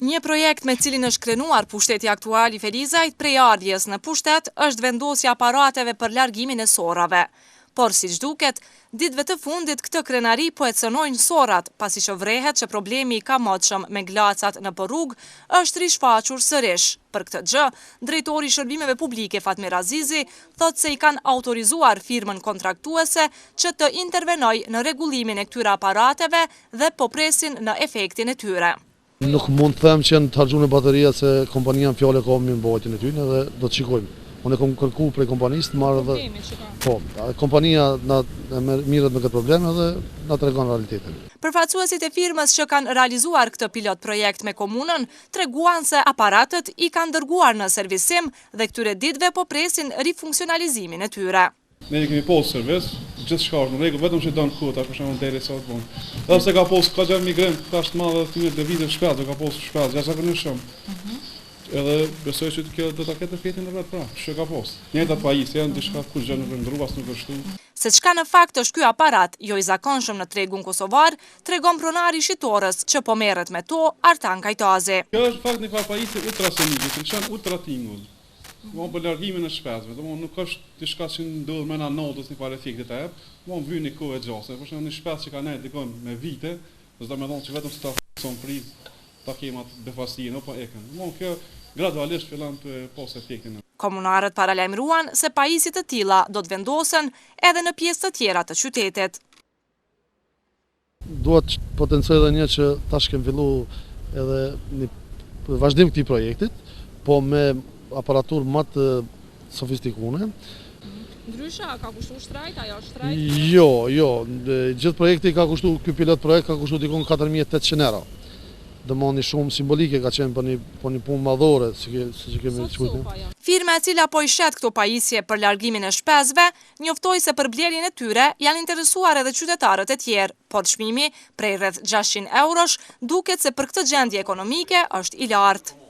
Një projekt me cilin është krenuar pushteti aktual i Felizajt prej ardhjes në pushtet është vendosja aparateve për largimin e sorrave. Por si duket, ditëve të fundit këtë krenari po e cënojnë sorrat, pasi që vrehet që problemi i kamotshëm me glacat në rrugë është rishfaqur sërish. Për këtë gjë, drejtori i shërbimeve publike Fatmir Azizi thotë se i kanë autorizuar firmën kontraktuese që të intervenojë në rregullimin e këtyre aparateve dhe po presin në efektin e tyre. Nuk mund të them që janë të harxhuar bateria se kompania në fjalë ka me mbajtjen e tyre dhe do të shikojmë. Unë kam kërkuar prej kompanisë të marrë dhe po, kompania na mirret me këtë problem dhe na tregon realitetin. Përfaqësuesit e firmës që kanë realizuar këtë pilot projekt me komunën treguan se aparatet i kanë dërguar në servisim dhe këtyre ditëve po presin rifunksionalizimin e tyre. Ne kemi posë servis, gjithçka është në rregull, vetëm që don kota për shembull deri sa të bon. Edhe se ka posë ka gjë migrant, tash të madhe të mirë vitet shpejt, ka posë shpejt, jashtëzakonisht shumë. Edhe besoj se kjo do ta ketë efektin e vet pra, që ka posë. Njëjtat pajisje janë diçka kur gjë në rrugë as nuk është shtu. Se çka në fakt është ky aparat, jo i zakonshëm në tregun kosovar, tregon pronari shitores që po merret me to Artan Kajtazi. Kjo është fakt një pajisje ultrasonike, që janë ultratingull. Mon për largimin e shpesve, nuk është diçka që ndodh me notës një farë efektit e jep, mon vy një kohë e gjase, për shembull një shpes që ka nejt dikon me vite, do të thonë që vetëm se ta son prizë, ta kemi atë befasinë apo ekën. Mon kjo gradualisht fillon të pas efektin. Komunarët paralajmëruan se pajisje të tilla do të vendosen edhe në pjesë të tjera të qytetit. Dua të potencoj edhe një që tash kemi filluar edhe një vazhdim këtij projektit, po me aparatur më të sofistikuar. Ndryshe, ka kushtuar shtrejt, ajo është shtrejt? Jo, gjithë projekti ka kushtuar, ky pilot projekt ka kushtuar dikon 4800 euro. Dëmoni shumë simbolike ka qenë për një punë madhore, si kemi shkruar. Firma e cila po i shet këto pajisje për largimin e shpesve, njoftoi se për blerjen e tyre janë interesuar edhe qytetarët e tjerë, por çmimi prej rreth 600 eurosh duket se për këtë gjendje ekonomike është i lartë.